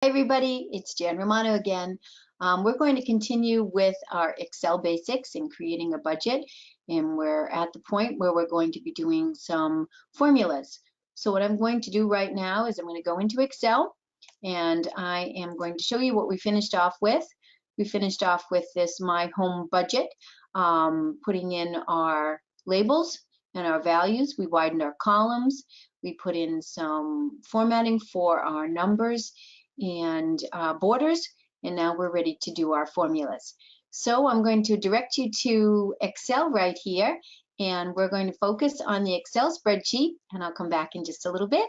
Hi everybody, it's Jan Romano again. We're going to continue with our Excel basics and creating a budget, and we're at the point where we're going to be doing some formulas. So what I'm going to do right now is I'm going to go into Excel and I am going to show you what we finished off with. We finished off with this My Home Budget, putting in our labels and our values. We widened our columns. We put in some formatting for our numbers and borders, and now we're ready to do our formulas. So I'm going to direct you to Excel right here, and we're going to focus on the Excel spreadsheet, and I'll come back in just a little bit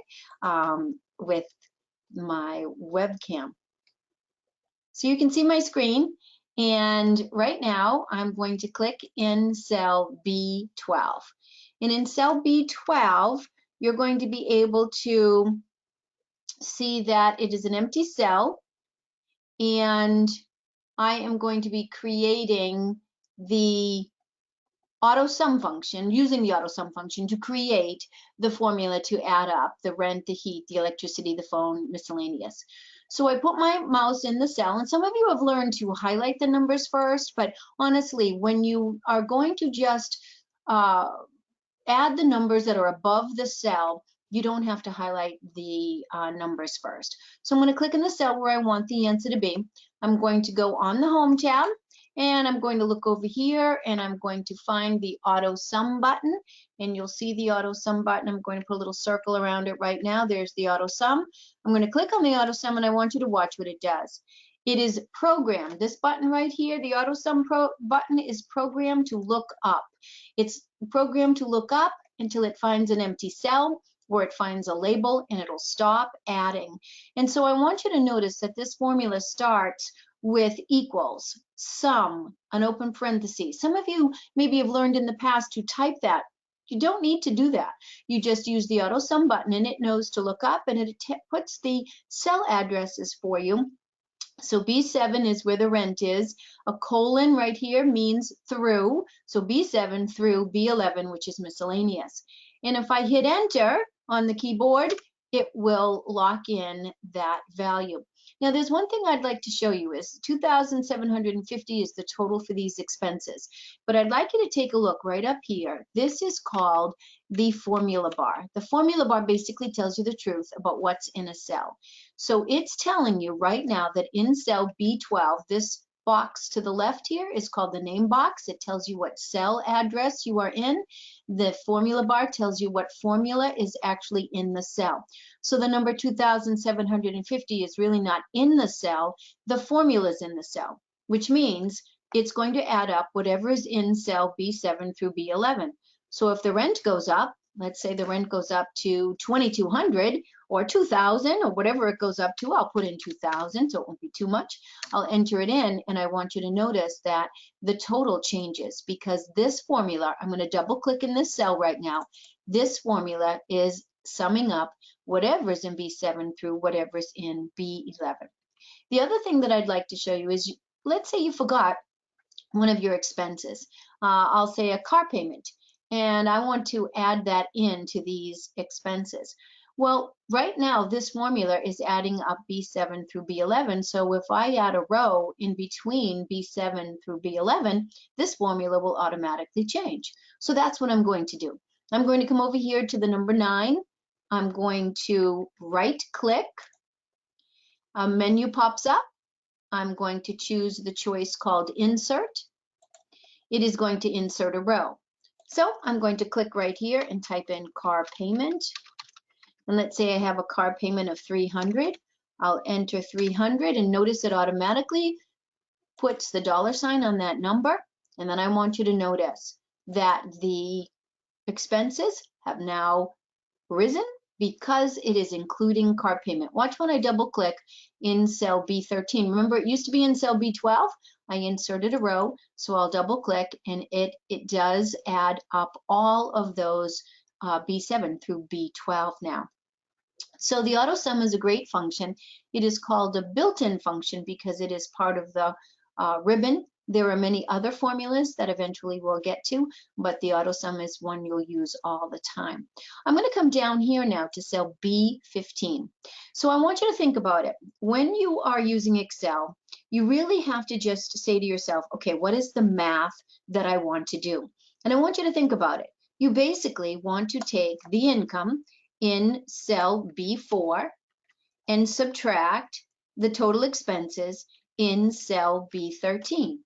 with my webcam. So you can see my screen, and right now I'm going to click in cell B12. And in cell B12, you're going to be able to see that it is an empty cell, and I am going to be creating the auto sum function, using the auto sum function to create the formula to add up the rent, the heat, the electricity, the phone, miscellaneous. So I put my mouse in the cell, and some of you have learned to highlight the numbers first, but honestly, when you are going to just add the numbers that are above the cell, you don't have to highlight the numbers first. So I'm going to click in the cell where I want the answer to be. I'm going to go on the Home tab, and I'm going to look over here, and I'm going to find the Auto Sum button, and you'll see the Auto Sum button. I'm going to put a little circle around it right now. There's the Auto Sum. I'm going to click on the Auto Sum, and I want you to watch what it does. It is programmed. This button right here, the Auto Sum button, is programmed to look up. It's programmed to look up until it finds an empty cell where it finds a label, and it'll stop adding. And so I want you to notice that this formula starts with equals, sum, an open parenthesis. Some of you maybe have learned in the past to type that. You don't need to do that. You just use the auto sum button, and it knows to look up, and it puts the cell addresses for you. So B7 is where the rent is. A colon right here means through. So B7 through B11, which is miscellaneous. And if I hit enter on the keyboard, it will lock in that value. Now, there's one thing I'd like to show you is 2,750 is the total for these expenses. But I'd like you to take a look right up here. This is called the formula bar. The formula bar basically tells you the truth about what's in a cell. So it's telling you right now that in cell B12, this box to the left here is called the name box. It tells you what cell address you are in. The formula bar tells you what formula is actually in the cell. So the number 2,750 is really not in the cell. The formula is in the cell, which means it's going to add up whatever is in cell B7 through B11. So if the rent goes up, let's say the rent goes up to 2,200 or 2,000 or whatever it goes up to, I'll put in 2,000 so it won't be too much. I'll enter it in, and I want you to notice that the total changes because this formula, I'm going to double click in this cell right now. This formula is summing up whatever's in B7 through whatever's in B11. The other thing that I'd like to show you is, let's say you forgot one of your expenses. I'll say a car payment, and I want to add that into these expenses. Well, right now this formula is adding up B7 through B11, so if I add a row in between B7 through B11, this formula will automatically change. So that's what I'm going to do. I'm going to come over here to the number 9. I'm going to right click. A menu pops up. I'm going to choose the choice called Insert. It is going to insert a row. So I'm going to click right here and type in car payment. And let's say I have a car payment of 300. I'll enter 300, and notice it automatically puts the $sign on that number. And then I want you to notice that the expenses have now risen because it is including car payment. Watch when I double click in cell B13. Remember, it used to be in cell B12. I inserted a row, so I'll double click, and it does add up all of those B7 through B12 now. So the auto sum is a great function. It is called a built-in function because it is part of the ribbon There are many other formulas that eventually we'll get to, but the AutoSum is one you'll use all the time. I'm going to come down here now to cell B15. So I want you to think about it. When you are using Excel, you really have to just say to yourself, okay, what is the math that I want to do? And I want you to think about it. You basically want to take the income in cell B4 and subtract the total expenses in cell B13.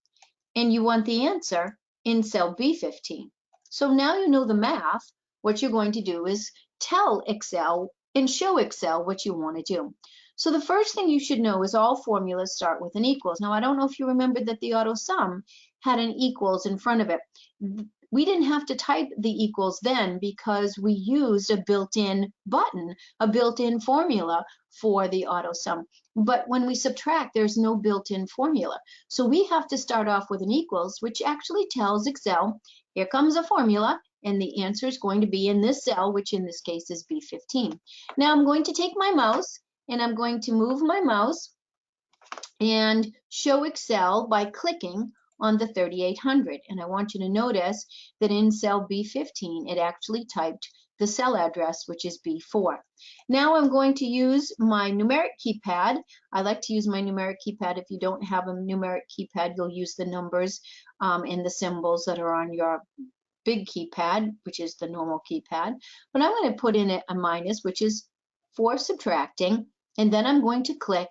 And you want the answer in cell B15. So now you know the math. What you're going to do is tell Excel and show Excel what you want to do. So the first thing you should know is all formulas start with an equals. Now, I don't know if you remember that the AutoSum had an equals in front of it. We didn't have to type the equals then because we used a built-in button, a built-in formula for the AutoSum. But when we subtract, there's no built-in formula. So we have to start off with an equals, which actually tells Excel, here comes a formula, and the answer is going to be in this cell, which in this case is B15. Now I'm going to take my mouse, and I'm going to move my mouse and show Excel by clicking on the 3800. And I want you to notice that in cell B15, it actually typed the cell address, which is B4. Now I'm going to use my numeric keypad. I like to use my numeric keypad. If you don't have a numeric keypad, you'll use the numbers and the symbols that are on your big keypad, which is the normal keypad. But I'm going to put in a minus, which is for subtracting, and then I'm going to click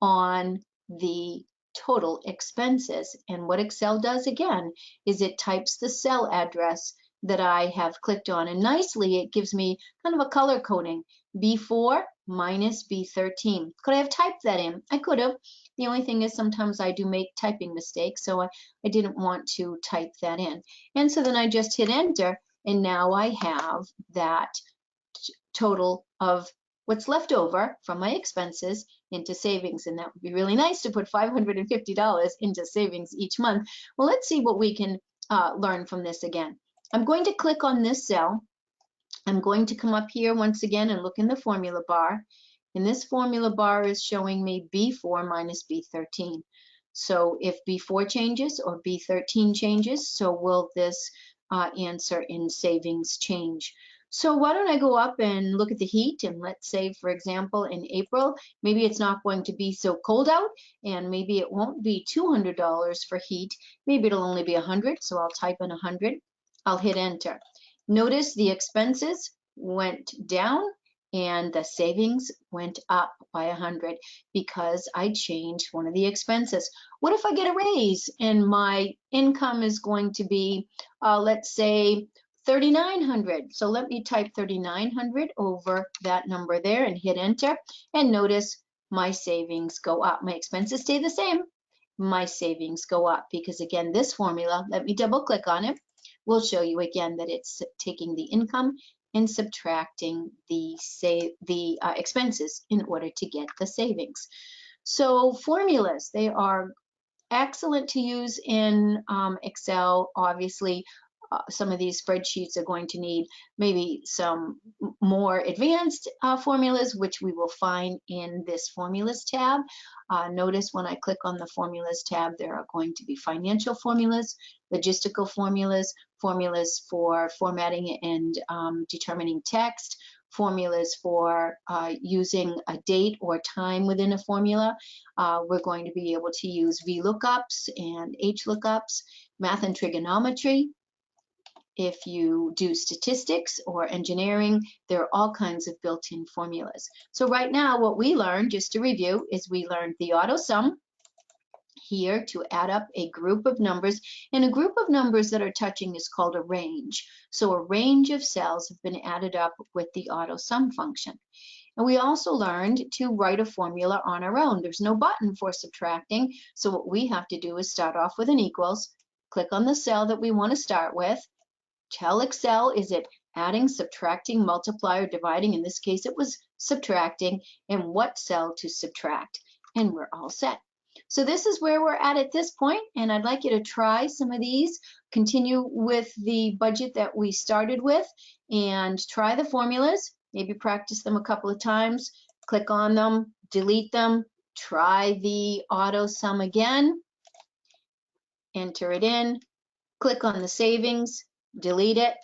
on the total expenses. And what Excel does again is it types the cell address that I have clicked on, and nicely it gives me kind of a color coding, B4 minus B13. Could I have typed that in? I could have. The only thing is sometimes I do make typing mistakes, so I didn't want to type that in. And so then I just hit enter, and now I have that total of what's left over from my expenses into savings, and that would be really nice to put $550 into savings each month. Well, let's see what we can learn from this again. I'm going to click on this cell. I'm going to come up here once again and look in the formula bar. And this formula bar is showing me B4 minus B13. So if B4 changes or B13 changes, so will this answer in savings change. So why don't I go up and look at the heat, and let's say, for example, in April, maybe it's not going to be so cold out, and maybe it won't be $200 for heat. Maybe it'll only be 100, so I'll type in 100. I'll hit enter. Notice the expenses went down and the savings went up by 100 because I changed one of the expenses. What if I get a raise and my income is going to be, let's say, 3,900. So let me type 3,900 over that number there and hit enter. And notice my savings go up. My expenses stay the same. My savings go up because, again, this formula, let me double click on it, will show you again that it's taking the income and subtracting the expenses in order to get the savings. So formulas, they are excellent to use in Excel. Obviously, some of these spreadsheets are going to need maybe some more advanced formulas, which we will find in this formulas tab. Notice when I click on the formulas tab, there are going to be financial formulas, logistical formulas, formulas for formatting and determining text, formulas for using a date or time within a formula. We're going to be able to use VLOOKUPs and HLOOKUPs, math and trigonometry. If you do statistics or engineering, there are all kinds of built-in formulas. So right now, what we learned, just to review, is we learned the AutoSum here to add up a group of numbers, and a group of numbers that are touching is called a range. So a range of cells have been added up with the AutoSum function. And we also learned to write a formula on our own. There's no button for subtracting, so what we have to do is start off with an equals, click on the cell that we want to start with, tell Excel, is it adding, subtracting, multiply, or dividing? In this case, it was subtracting, and what cell to subtract, and we're all set. So this is where we're at this point, and I'd like you to try some of these, continue with the budget that we started with, and try the formulas, maybe practice them a couple of times, click on them, delete them, try the AutoSum again, enter it in, click on the savings, delete it,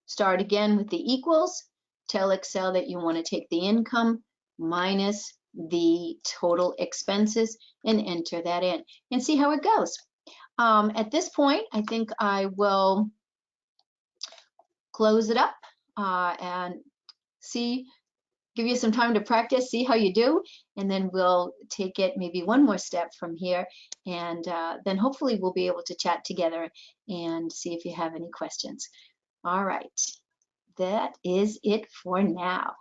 start again with the equals, tell Excel that you want to take the income minus the total expenses and enter that in and see how it goes. At this point, I think I will close it up and give you some time to practice, see how you do, and then we'll take it maybe one more step from here, and then hopefully we'll be able to chat together and see if you have any questions. All right, that is it for now.